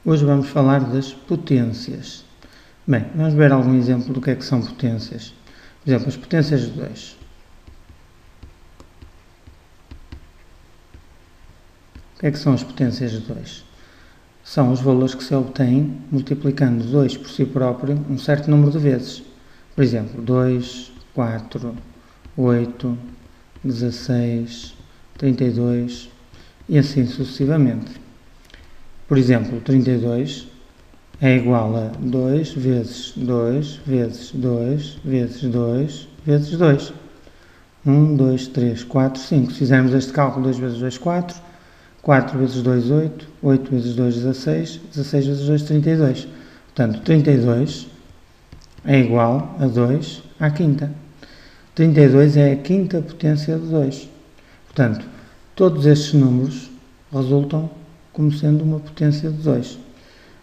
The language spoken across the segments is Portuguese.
Hoje vamos falar das potências. Bem, vamos ver algum exemplo do que é que são potências. Por exemplo, as potências de 2. O que é que são as potências de 2? São os valores que se obtêm multiplicando 2 por si próprio um certo número de vezes. Por exemplo, 2, 4, 8, 16, 32 e assim sucessivamente. Por exemplo, 32 é igual a 2 vezes 2 vezes 2 vezes 2 vezes 2. 1, 2, 3, 4, 5. Se fizermos este cálculo, 2 vezes 2, 4. 4 vezes 2, 8. 8 vezes 2, 16. 16 vezes 2, 32. Portanto, 32 é igual a 2 à quinta. 32 é a quinta potência de 2. Portanto, todos estes números resultam como sendo uma potência de 2.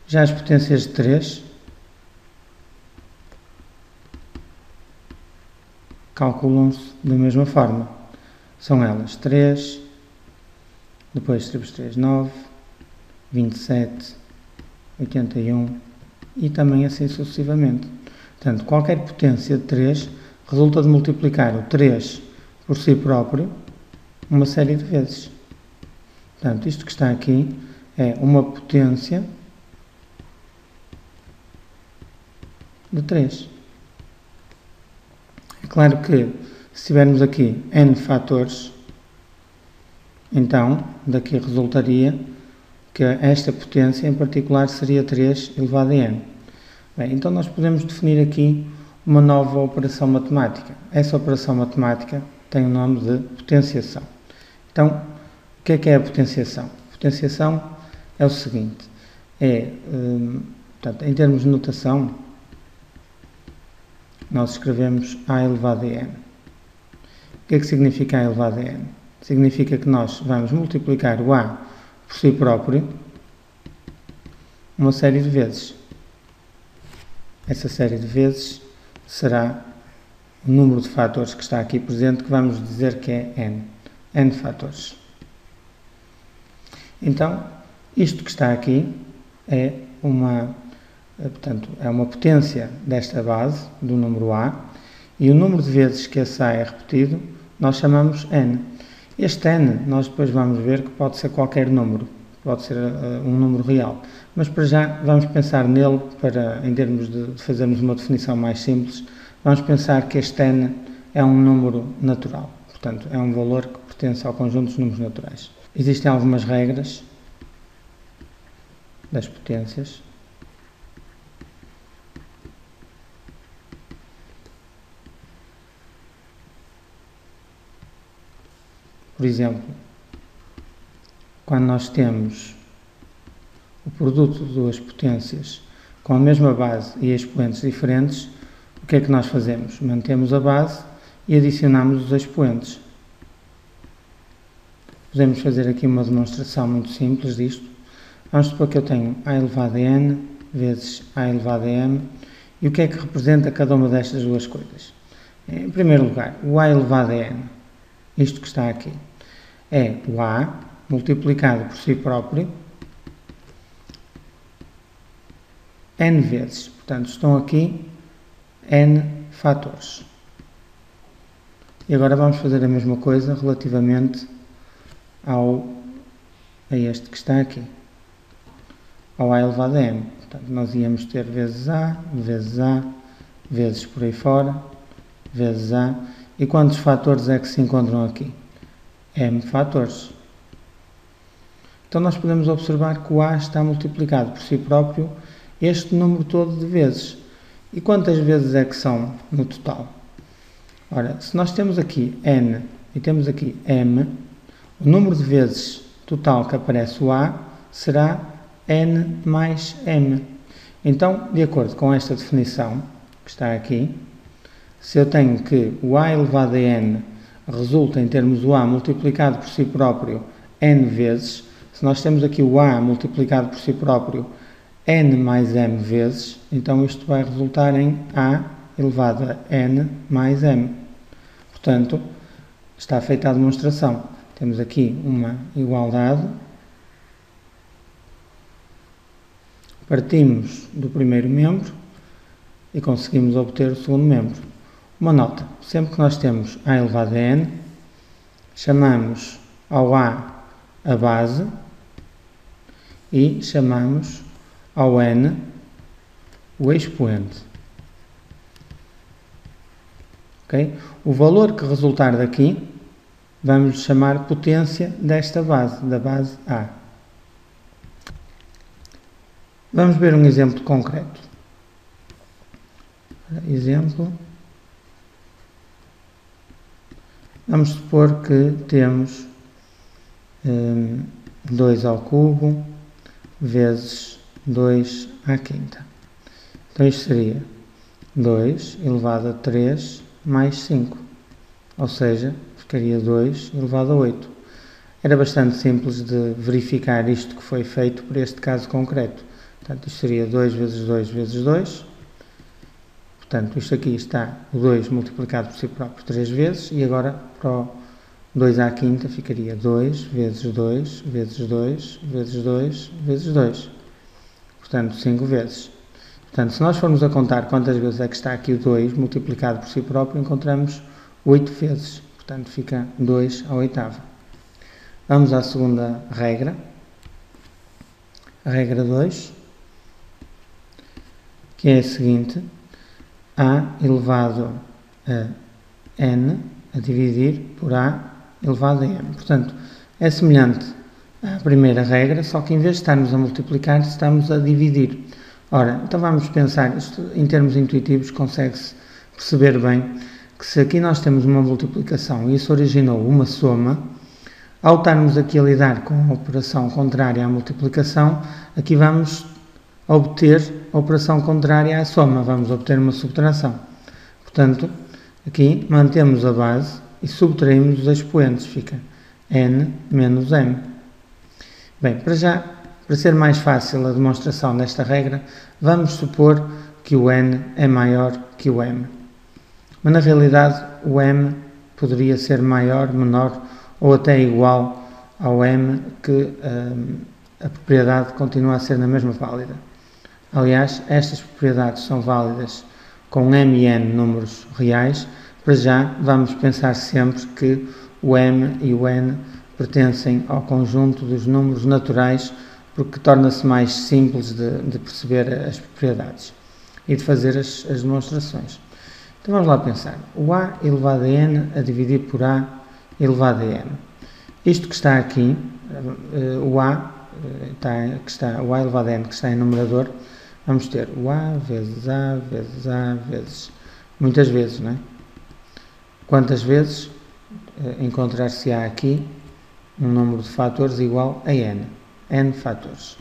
Já as potências de 3 calculam-se da mesma forma. São elas 3, depois 3 por 3, 9, 27, 81 e também assim sucessivamente. Portanto, qualquer potência de 3 resulta de multiplicar o 3 por si próprio uma série de vezes. Portanto, isto que está aqui é uma potência de 3. É claro que, se tivermos aqui n fatores, então daqui resultaria que esta potência em particular seria 3 elevado a n. Bem, então nós podemos definir aqui uma nova operação matemática. Essa operação matemática tem o nome de potenciação. Então, o que é a potenciação? A potenciação é o seguinte, portanto, em termos de notação, nós escrevemos a elevado a n. O que é que significa a elevado a n? Significa que nós vamos multiplicar o a por si próprio uma série de vezes. Essa série de vezes será o número de fatores que está aqui presente, que vamos dizer que é n. n fatores. Então, isto que está aqui é uma potência desta base, do número a, e o número de vezes que esse a é repetido, nós chamamos n. Este n, nós depois vamos ver que pode ser qualquer número, pode ser um número real, mas para já vamos pensar nele, em termos de fazermos uma definição mais simples, vamos pensar que este n é um número natural, portanto, é um valor que pertence ao conjunto dos números naturais. Existem algumas regras das potências. Por exemplo, quando nós temos o produto de duas potências com a mesma base e expoentes diferentes, o que é que nós fazemos? Mantemos a base e adicionamos os expoentes. Podemos fazer aqui uma demonstração muito simples disto. Vamos supor que eu tenho a elevado a n vezes a elevado a m. E o que é que representa cada uma destas duas coisas? Em primeiro lugar, o a elevado a n, isto que está aqui, é o a multiplicado por si próprio n vezes. Portanto, estão aqui n fatores. E agora vamos fazer a mesma coisa relativamente a este que está aqui, ao a elevado a m. Portanto, nós íamos ter vezes a, vezes por aí fora, vezes a. E quantos fatores é que se encontram aqui? m fatores. Então, nós podemos observar que o a está multiplicado por si próprio este número todo de vezes. E quantas vezes é que são no total? Ora, se nós temos aqui n e temos aqui m, o número de vezes total que aparece o a será n mais m. Então, de acordo com esta definição que está aqui, se eu tenho que o a elevado a n resulta em termos o a multiplicado por si próprio n vezes, se nós temos aqui o a multiplicado por si próprio n mais m vezes, então isto vai resultar em a elevado a n mais m. Portanto, está feita a demonstração. Temos aqui uma igualdade Partimos do primeiro membro e conseguimos obter o segundo membro. Uma nota, sempre que nós temos a elevado a n, chamamos ao a base e chamamos ao n o expoente. Okay? O valor que resultar daqui, vamos chamar potência desta base, da base A. Vamos ver um exemplo concreto. Exemplo. Vamos supor que temos 2 ao cubo vezes 2 à quinta. Então isto seria 2 elevado a 3 mais 5, ou seja, ficaria 2 elevado a 8. Era bastante simples de verificar isto que foi feito por este caso concreto. Portanto, isto seria 2 vezes 2 vezes 2. Portanto, isto aqui está o 2 multiplicado por si próprio 3 vezes, e agora para o 2 à quinta ficaria 2 vezes 2 vezes 2 vezes 2 vezes 2. Portanto, 5 vezes. Portanto, se nós formos a contar quantas vezes é que está aqui o 2 multiplicado por si próprio, encontramos 8 vezes. Portanto, fica 2 à oitava. Vamos à segunda regra. A regra 2, que é a seguinte: a elevado a n a dividir por a elevado a m. Portanto, é semelhante à primeira regra, só que em vez de estarmos a multiplicar, estamos a dividir. Ora, então vamos pensar, isto em termos intuitivos consegue-se perceber bem que se aqui nós temos uma multiplicação e isso originou uma soma, ao estarmos aqui a lidar com a operação contrária à multiplicação, aqui vamos obter a operação contrária à soma, vamos obter uma subtração. Portanto, aqui mantemos a base e subtraímos os expoentes, fica n menos m. Bem, para ser mais fácil a demonstração desta regra, vamos supor que o n é maior que o m. Mas na realidade o m poderia ser maior, menor ou até igual ao m, que a propriedade continua a ser na mesma válida. Aliás, estas propriedades são válidas com m e n números reais. Para já, vamos pensar sempre que o m e o n pertencem ao conjunto dos números naturais, porque torna-se mais simples de perceber as propriedades e de fazer as demonstrações. Então vamos lá pensar. O a elevado a n a dividir por a elevado a n. Isto que está aqui, o a elevado a n que está em numerador, vamos ter o a vezes a vezes a vezes, muitas vezes, não é? Quantas vezes encontrar-se-á aqui um número de fatores igual a n fatores.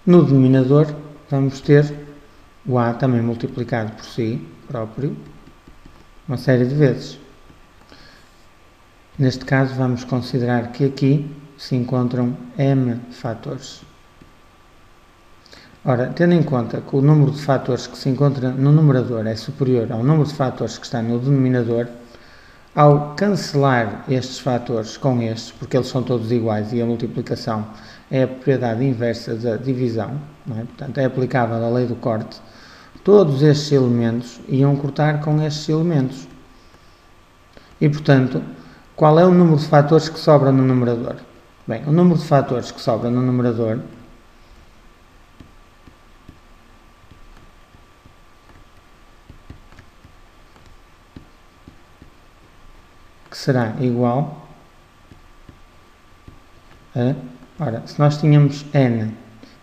No denominador vamos ter o a também multiplicado por si próprio uma série de vezes. Neste caso vamos considerar que aqui se encontram m fatores. Ora, tendo em conta que o número de fatores que se encontra no numerador é superior ao número de fatores que está no denominador, ao cancelar estes fatores com estes, porque eles são todos iguais e a multiplicação é a propriedade inversa da divisão, não é? Portanto, é aplicável a lei do corte, todos estes elementos iam cortar com estes elementos. E, portanto, qual é o número de fatores que sobra no numerador? Bem, o número de fatores que sobra no numerador que será igual a... Ora, se nós tínhamos n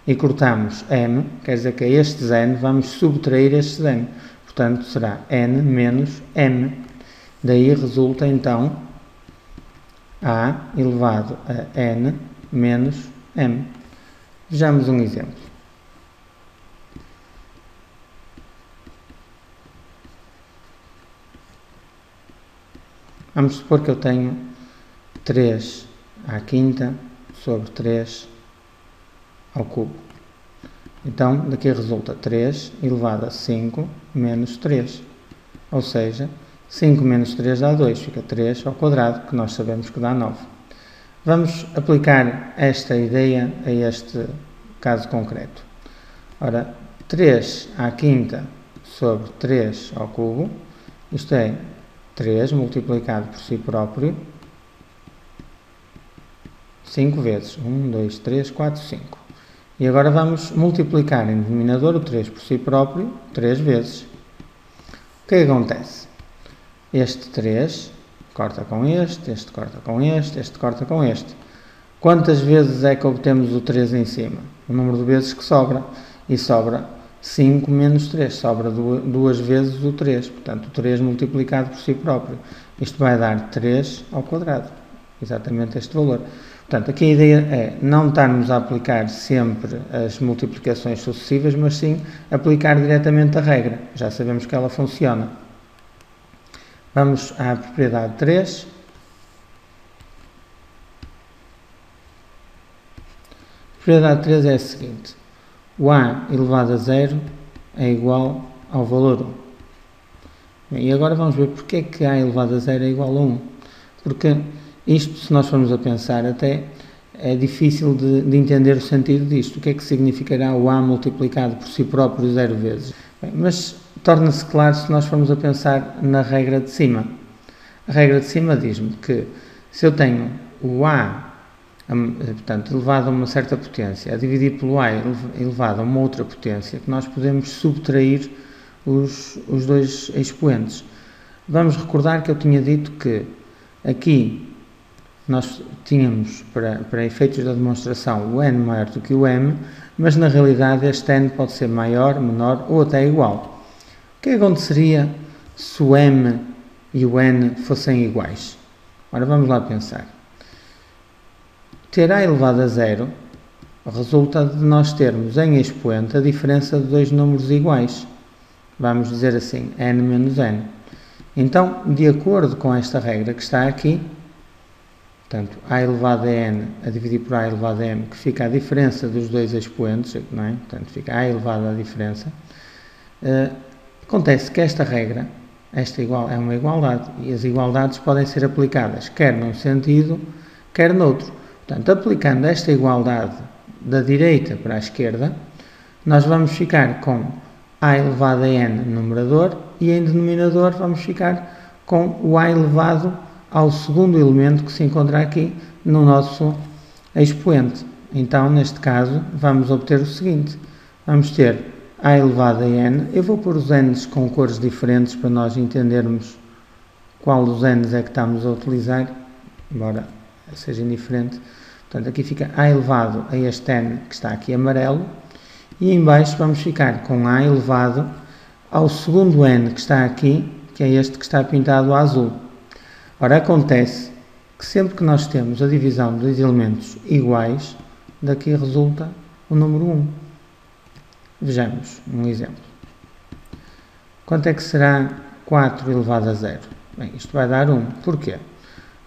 e cortamos m, quer dizer que a estes n vamos subtrair estes n. Portanto, será n menos m. Daí resulta, então, a elevado a n menos m. Vejamos um exemplo. Vamos supor que eu tenho 3 à quinta sobre 3 ao cubo. Então, daqui resulta 3 elevado a 5 menos 3. Ou seja, 5 menos 3 dá 2, fica 3 ao quadrado, que nós sabemos que dá 9. Vamos aplicar esta ideia a este caso concreto. Ora, 3 à quinta sobre 3 ao cubo, isto é 3 multiplicado por si próprio 5 vezes. 1, 2, 3, 4, 5. E agora vamos multiplicar em denominador o 3 por si próprio 3 vezes. O que acontece? Este 3 corta com este corta com este corta com este. Quantas vezes é que obtemos o 3 em cima? O número de vezes que sobra. E sobra 5 menos 3. Sobra 2 vezes o 3. Portanto, o 3 multiplicado por si próprio. Isto vai dar 3 ao quadrado. Exatamente este valor. Portanto, aqui a ideia é não estarmos a aplicar sempre as multiplicações sucessivas, mas sim aplicar diretamente a regra. Já sabemos que ela funciona. Vamos à propriedade 3. A propriedade 3 é a seguinte. O a elevado a 0 é igual ao valor 1. E agora vamos ver porque é que a elevado a 0 é igual a 1. Porque isto, se nós formos a pensar, até é difícil de entender o sentido disto. O que é que significará o a multiplicado por si próprio 0 vezes? Bem, mas torna-se claro se nós formos a pensar na regra de cima. A regra de cima diz-me que se eu tenho o a, portanto, elevado a uma certa potência, a dividir pelo a elevado a uma outra potência, que nós podemos subtrair os dois expoentes. Vamos recordar que eu tinha dito que aqui nós tínhamos, para efeitos da demonstração, o n maior do que o m, mas na realidade este n pode ser maior, menor ou até igual. O que aconteceria se o m e o n fossem iguais? Ora, vamos lá pensar. Ter a elevado a 0 resulta de nós termos em expoente a diferença de dois números iguais. Vamos dizer assim, n menos n. Então, de acordo com esta regra que está aqui, portanto, a elevado a n a dividir por a elevado a m, que fica a diferença dos dois expoentes, não é? Portanto, fica a elevado a diferença. Acontece que esta regra, é uma igualdade, e as igualdades podem ser aplicadas quer num sentido, quer noutro. Portanto, aplicando esta igualdade da direita para a esquerda, nós vamos ficar com a elevado a n no numerador e em denominador vamos ficar com o a elevado ao segundo elemento que se encontra aqui no nosso expoente. Então, neste caso, vamos obter o seguinte. Vamos ter a elevado a n. Eu vou pôr os n's com cores diferentes para nós entendermos qual dos n's é que estamos a utilizar, embora seja indiferente. Portanto, aqui fica a elevado a este n que está aqui amarelo. E em baixo vamos ficar com a elevado ao segundo n que está aqui, que é este que está pintado a azul. Ora, acontece que sempre que nós temos a divisão de dois elementos iguais, daqui resulta o número 1. Vejamos um exemplo. Quanto é que será 4 elevado a 0? Bem, isto vai dar 1. Porquê?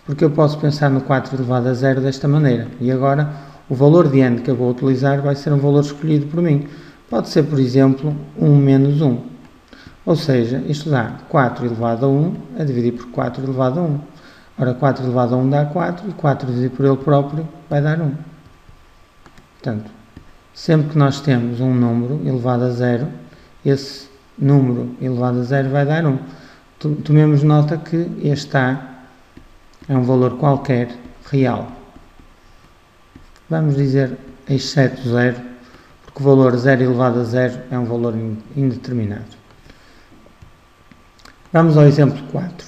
Porque eu posso pensar no 4 elevado a 0 desta maneira. E agora, o valor de n que eu vou utilizar vai ser um valor escolhido por mim. Pode ser, por exemplo, 1 menos 1. Ou seja, isto dá 4 elevado a 1 a dividir por 4 elevado a 1. Ora, 4 elevado a 1 dá 4 e 4 dividido por ele próprio vai dar 1. Portanto, sempre que nós temos um número elevado a 0, esse número elevado a 0 vai dar 1. Tomemos nota que este a é um valor qualquer real. Vamos dizer exceto 0, porque o valor 0 elevado a 0 é um valor indeterminado. Vamos ao exemplo 4.